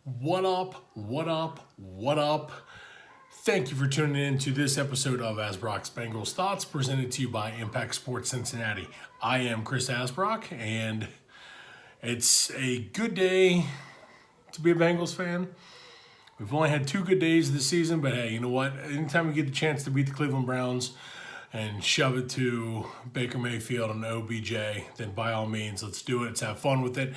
What up? What up? What up? Thank you for tuning in to this episode of Asbrock's Bengals Thoughts, presented to you by Impact Sports Cincinnati. I am Chris Asbrock, and it's a good day to be a Bengals fan. We've only had 2 good days this season, but hey, you know what? Anytime we get the chance to beat the Cleveland Browns and shove it to Baker Mayfield and OBJ, then by all means, let's do it. Let's have fun with it.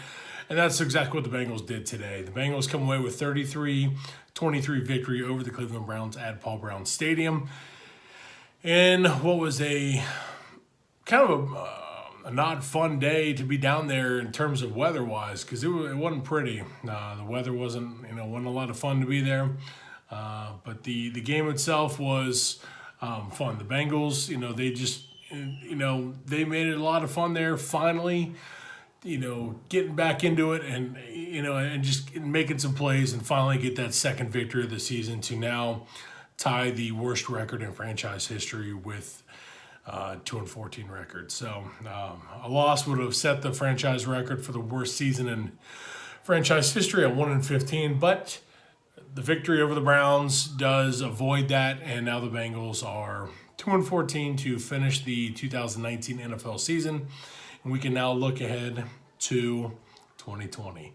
And that's exactly what the Bengals did today. The Bengals come away with 33-23 victory over the Cleveland Browns at Paul Brown Stadium. And what was a kind of a not fun day to be down there in terms of weather-wise, because it wasn't pretty. The weather wasn't a lot of fun to be there. But the game itself was fun. The Bengals, they just, they made it a lot of fun there. Finally, getting back into it and, and just making some plays and finally get that second victory of the season to now tie the worst record in franchise history with 2-14 record. So a loss would have set the franchise record for the worst season in franchise history at 1-15, but the victory over the Browns does avoid that, and now the Bengals are 2-14 to finish the 2019 NFL season, and we can now look ahead to 2020.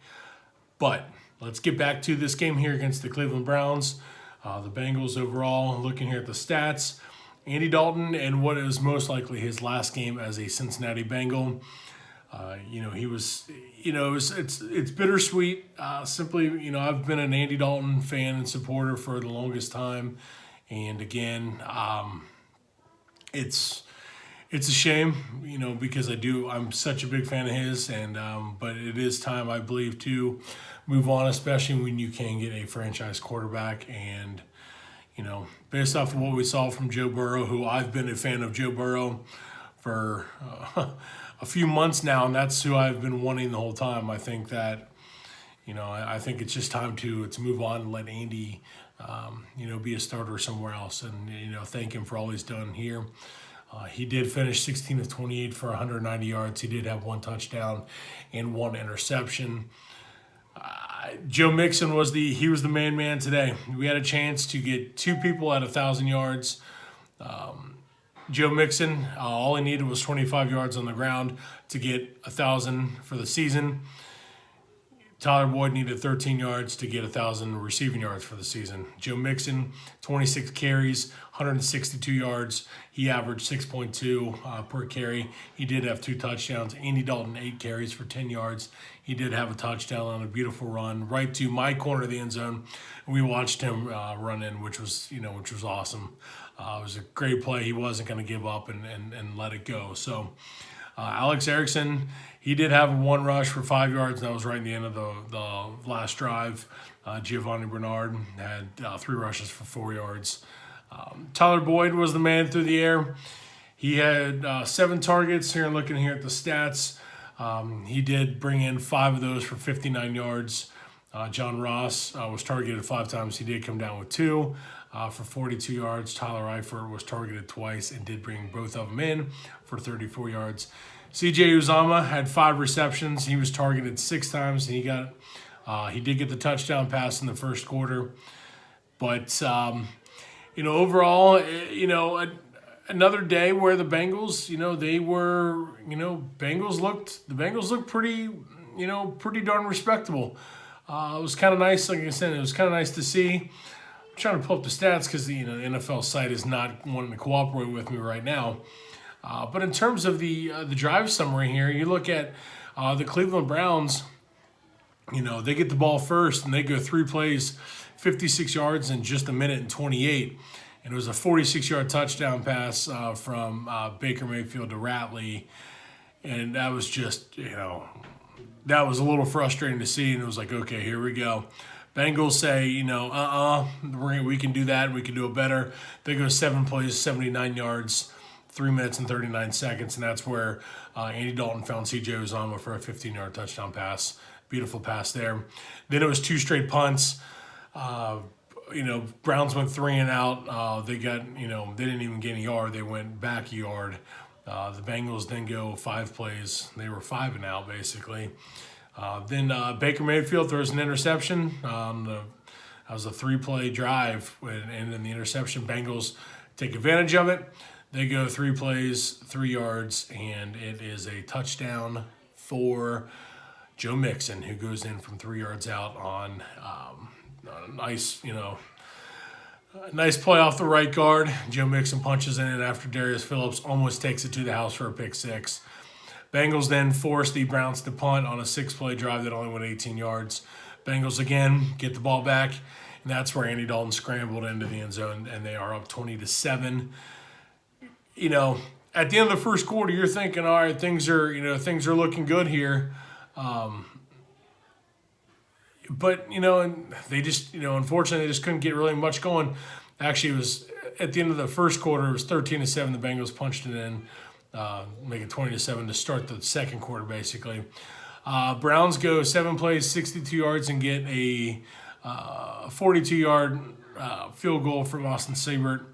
But let's get back to this game here against the Cleveland Browns. The Bengals overall, looking here at the stats, Andy Dalton and what is most likely his last game as a Cincinnati Bengal. He was, it's bittersweet. Simply, I've been an Andy Dalton fan and supporter for the longest time. And again, it's a shame, because I'm such a big fan of his, and but it is time, I believe, to move on, especially when you can get a franchise quarterback. And, based off of what we saw from Joe Burrow, who I've been a fan of Joe Burrow for a few months now, and that's who I've been wanting the whole time. I think that, I think it's just time to move on and let Andy, be a starter somewhere else, and, thank him for all he's done here. He did finish 16 of 28 for 190 yards. He did have 1 touchdown and 1 interception. Joe Mixon was the man today. We had a chance to get 2 people at 1,000 yards. Joe Mixon, all he needed was 25 yards on the ground to get 1,000 for the season. Tyler Boyd needed 13 yards to get 1,000 receiving yards for the season. Joe Mixon, 26 carries, 162 yards. He averaged 6.2 per carry. He did have 2 touchdowns. Andy Dalton, 8 carries for 10 yards. He did have a touchdown on a beautiful run right to my corner of the end zone. We watched him run in, which was awesome. It was a great play. He wasn't going to give up and let it go. So Alex Erickson, he did have 1 rush for 5 yards, and that was right in the end of the last drive. Giovanni Bernard had 3 rushes for 4 yards. Tyler Boyd was the man through the air. He had 7 targets here, looking here at the stats. He did bring in 5 of those for 59 yards. John Ross was targeted 5 times. He did come down with 2 for 42 yards. Tyler Eifert was targeted twice and did bring both of them in for 34 yards. CJ Uzama had 5 receptions. He was targeted 6 times, and he did get the touchdown pass in the first quarter. But overall, another day where the Bengals, the Bengals looked pretty, pretty darn respectable. It was kind of nice, like I said, it was kind of nice to see. I'm trying to pull up the stats because the NFL site is not wanting to cooperate with me right now. But in terms of the drive summary here, you look at the Cleveland Browns. They get the ball first and they go 3 plays, 56 yards in just 1:28. And it was a 46-yard touchdown pass from Baker Mayfield to Ratley. And that was just, that was a little frustrating to see. And it was like, okay, here we go. Bengals say, we can do that. We can do it better. They go 7 plays, 79 yards, 3 minutes and 39 seconds. And that's where Andy Dalton found CJ Uzama for a 15-yard touchdown pass. Beautiful pass there. Then it was 2 straight punts. Browns went 3 and out. They got, they didn't even get a yard. They went back a yard. The Bengals then go 5 plays. They were 5 and out, basically. Then Baker Mayfield throws an interception. That was a 3-play drive, and in the interception, Bengals take advantage of it. They go 3 plays, 3 yards, and it is a touchdown for Joe Mixon, who goes in from 3 yards out on a nice, nice play off the right guard. Joe Mixon punches in it after Darius Phillips almost takes it to the house for a pick 6. Bengals then force the Browns to punt on a 6-play drive that only went 18 yards. Bengals again get the ball back, and that's where Andy Dalton scrambled into the end zone, and they are up 20-7. At the end of the first quarter, you're thinking, all right, things are looking good here. But they just, unfortunately, they just couldn't get really much going. Actually, it was at the end of the first quarter, it was 13-7. The Bengals punched it in, make it 20-7 to start the second quarter, basically. Browns go 7 plays, 62 yards, and get a 42-yard field goal from Austin Seibert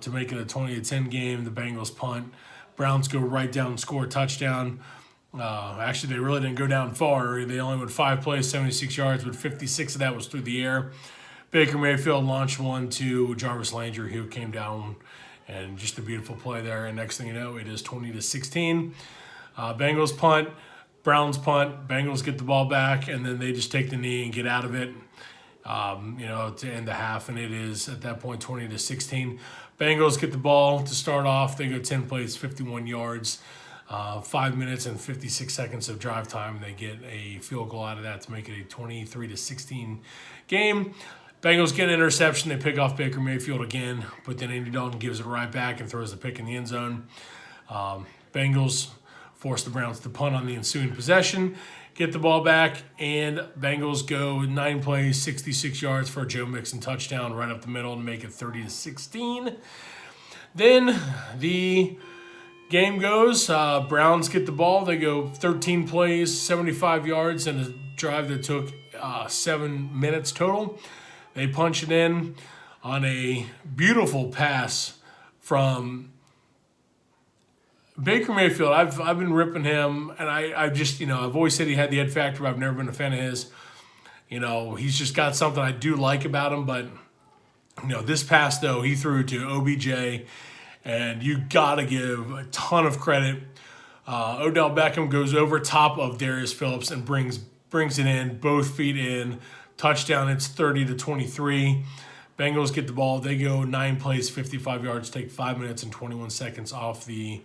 to make it a 20-10 game. The Bengals punt. Browns go right down and score a touchdown. Actually, they really didn't go down far. They only went 5 plays, 76 yards, but 56 of that was through the air. Baker Mayfield launched one to Jarvis Landry, who came down, and just a beautiful play there. And next thing you know, it is 20-16. Bengals punt, Browns punt. Bengals get the ball back, and then they just take the knee and get out of it. To end the half, and it is at that point 20-16. Bengals get the ball to start off. They go 10 plays, 51 yards. 5 minutes and 56 seconds of drive time. They get a field goal out of that to make it a 23-16 game. Bengals get an interception. They pick off Baker Mayfield again, but then Andy Dalton gives it right back and throws the pick in the end zone. Bengals force the Browns to punt on the ensuing possession, get the ball back, and Bengals go 9 plays, 66 yards for a Joe Mixon touchdown right up the middle to make it 30-16. Then the game goes. Browns get the ball. They go 13 plays, 75 yards, and a drive that took 7 minutes total. They punch it in on a beautiful pass from Baker Mayfield. I've been ripping him, and I've always said he had the it factor, but I've never been a fan of his. He's just got something I do like about him, but this pass though, he threw to OBJ. And you got to give a ton of credit. Odell Beckham goes over top of Darius Phillips and brings it in, both feet in. Touchdown, it's 30-23. Bengals get the ball. They go 9 plays, 55 yards, take 5 minutes and 21 seconds off the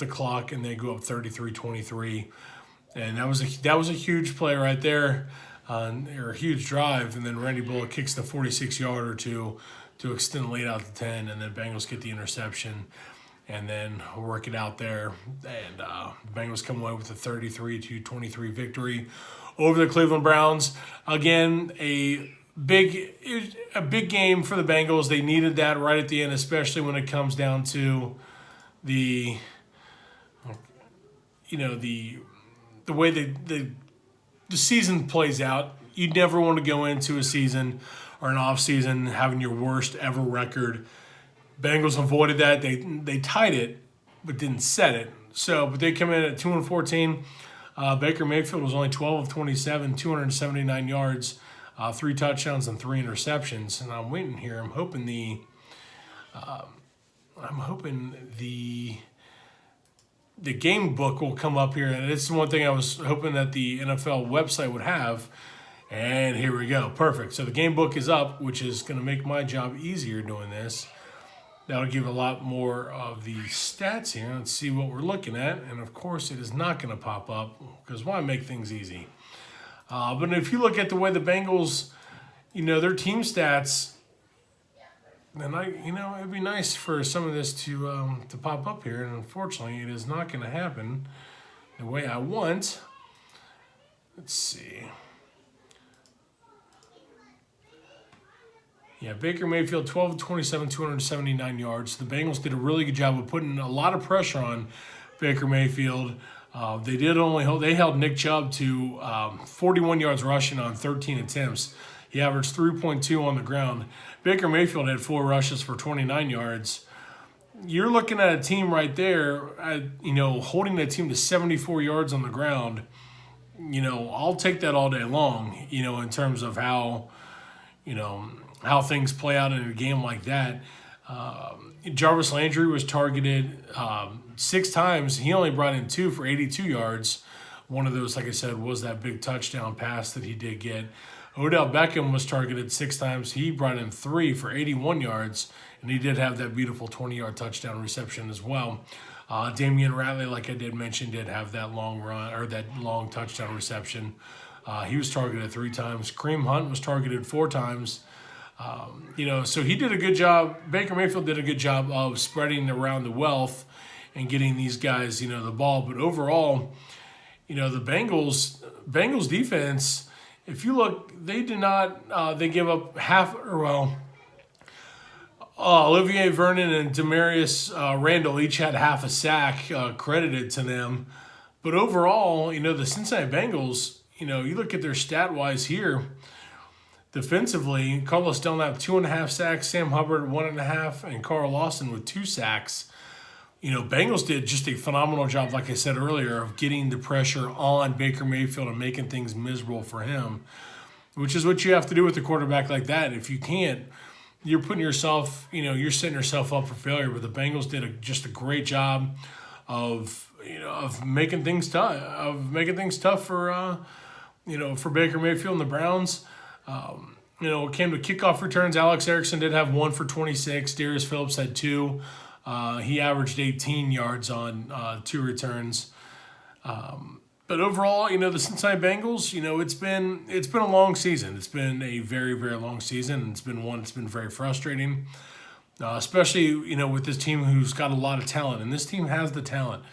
clock, and they go up 33-23. And that was a huge play right there, or a huge drive. And then Randy Bullock kicks the 46-yarder to extend the lead out to 10, and then Bengals get the interception, and then work it out there. And the Bengals come away with a 33-23 victory over the Cleveland Browns. Again, a big game for the Bengals. They needed that right at the end, especially when it comes down to the way the season plays out. You never want to go into a season or an off-season having your worst ever record. Bengals avoided that. They tied it, but didn't set it. But they come in at 2-14. Baker Mayfield was only 12 of 27, 279 yards, 3 touchdowns and 3 interceptions. And I'm waiting here. I'm hoping the game book will come up here. And it's one thing I was hoping that the NFL website would have. And here we go. Perfect. So the game book is up, which is going to make my job easier doing this. That'll give a lot more of the stats here. Let's see what we're looking at. And, of course, it is not going to pop up because why make things easy? But if you look at the way the Bengals, their team stats, then it'd be nice for some of this to pop up here. And, unfortunately, it is not going to happen the way I want. Let's see. Yeah, Baker Mayfield, 12 of 27, 279 yards. The Bengals did a really good job of putting a lot of pressure on Baker Mayfield. They held Nick Chubb to 41 yards rushing on 13 attempts. He averaged 3.2 on the ground. Baker Mayfield had 4 rushes for 29 yards. You're looking at a team right there, holding that team to 74 yards on the ground I'll take that all day long, in terms of how things play out in a game like that. Jarvis Landry was targeted 6 times. He only brought in 2 for 82 yards. One of those, like I said, was that big touchdown pass that he did get. Odell Beckham was targeted 6 times. He brought in 3 for 81 yards, and he did have that beautiful 20-yard touchdown reception as well. Damian Ratley, like I did mention, did have that long run or that long touchdown reception. He was targeted 3 times. Kareem Hunt was targeted 4 times. So he did a good job. Baker Mayfield did a good job of spreading around the wealth and getting these guys, the ball. But overall, the Bengals defense, if you look, they did not, they give up Olivier Vernon and Demarius Randall each had half a sack credited to them. But overall, the Cincinnati Bengals, you look at their stat-wise here, defensively, Carlos Dunlap 2.5 sacks, Sam Hubbard 1.5, and Carl Lawson with 2 sacks. Bengals did just a phenomenal job, like I said earlier, of getting the pressure on Baker Mayfield and making things miserable for him, which is what you have to do with a quarterback like that. If you can't, you're putting yourself, you're setting yourself up for failure. But the Bengals did just a great job of making things tough, for Baker Mayfield and the Browns. It came to kickoff returns. Alex Erickson did have 1 for 26. Darius Phillips had 2. He averaged 18 yards on 2 returns. But overall, the Cincinnati Bengals, it's been a long season. It's been a very, very long season. And it's been one that's been very frustrating, especially, with this team who's got a lot of talent. And this team has the talent.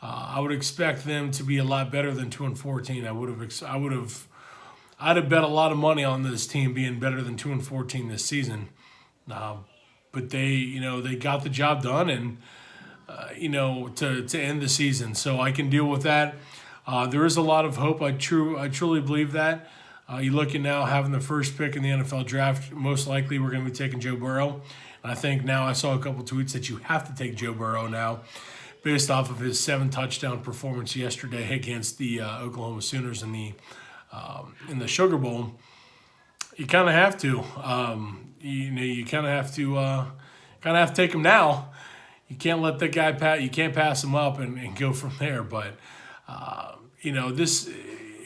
I would expect them to be a lot better than 2-14. I'd have bet a lot of money on this team being better than 2-14 this season. But they got the job done and, to end the season. So I can deal with that. There is a lot of hope. I truly believe that. You look at now having the first pick in the NFL draft, most likely we're going to be taking Joe Burrow. And I think now I saw a couple tweets that you have to take Joe Burrow now based off of his 7-touchdown performance yesterday against the Oklahoma Sooners in the Sugar Bowl. You kind of have to. You kind of have to take him now. You can't let that guy you can't pass him up and go from there. But this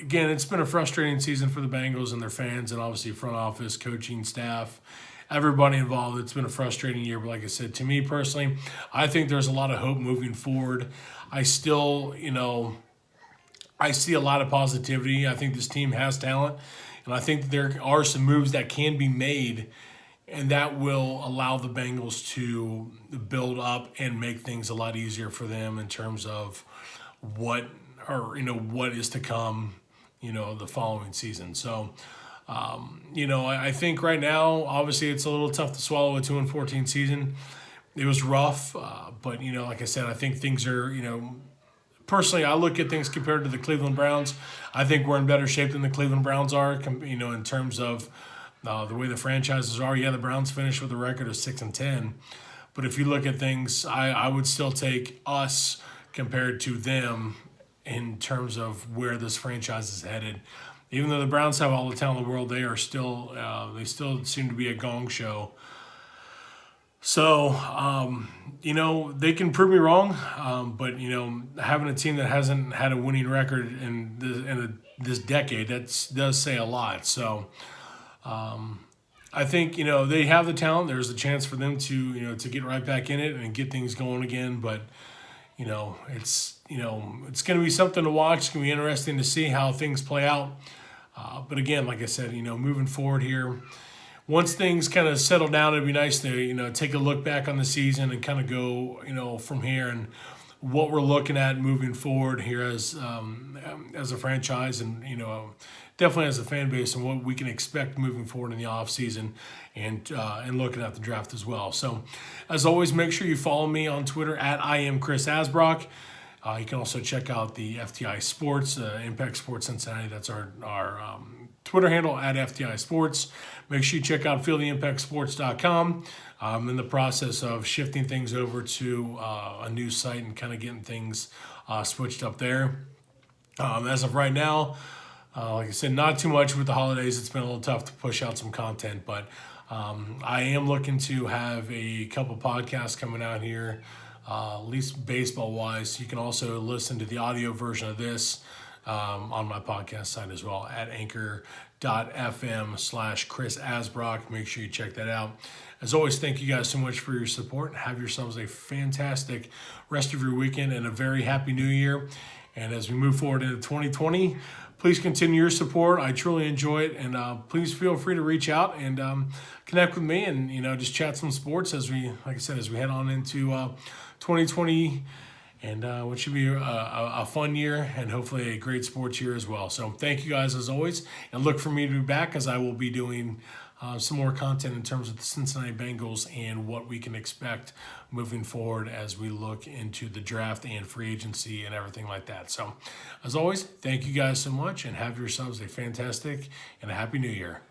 again, it's been a frustrating season for the Bengals and their fans, and obviously front office, coaching staff, everybody involved. It's been a frustrating year, but like I said, to me personally, I think there's a lot of hope moving forward. I still, I see a lot of positivity. I think this team has talent, and I think there are some moves that can be made, and that will allow the Bengals to build up and make things a lot easier for them in terms of what is to come, the following season. So, I think right now, obviously, it's a little tough to swallow a 2-14 season. It was rough, but like I said, I think things are, personally, I look at things compared to the Cleveland Browns. I think we're in better shape than the Cleveland Browns are, in terms of the way the franchises are. Yeah, the Browns finished with a record of 6-10, but if you look at things, I would still take us compared to them in terms of where this franchise is headed. Even though the Browns have all the talent in the world, they still seem to be a gong show. So, they can prove me wrong, but, having a team that hasn't had a winning record in this decade, does say a lot. So, I think, they have the talent. There's a chance for them to get right back in it and get things going again. But, it's going to be something to watch. It's going to be interesting to see how things play out. But again, like I said, moving forward here, once things kind of settle down, it'd be nice to, take a look back on the season and kind of go, from here and what we're looking at moving forward here as a franchise and, definitely as a fan base and what we can expect moving forward in the offseason and looking at the draft as well. So as always, make sure you follow me on Twitter at I am Chris Asbrock. You can also check out the FTI Sports, Impact Sports Cincinnati. That's our Twitter handle at FTI Sports. Make sure you check out feeltheimpactsports.com. I'm in the process of shifting things over to a new site and kind of getting things switched up there. As of right now, like I said, not too much with the holidays. It's been a little tough to push out some content, but I am looking to have a couple podcasts coming out here, at least baseball wise. You can also listen to the audio version of this on my podcast site as well at anchor.fm/Chris Asbrock. Make sure you check that out. As always, thank you guys so much for your support. Have yourselves a fantastic rest of your weekend and a very happy new year. And as we move forward into 2020, please continue your support. I truly enjoy it, and please feel free to reach out and connect with me, and just chat some sports as we, like I said, as we head on into 2020, and what should be a fun year and hopefully a great sports year as well. So thank you guys as always, and look for me to be back as I will be doing some more content in terms of the Cincinnati Bengals and what we can expect moving forward as we look into the draft and free agency and everything like that. So, as always, thank you guys so much and have yourselves a fantastic and a happy new year.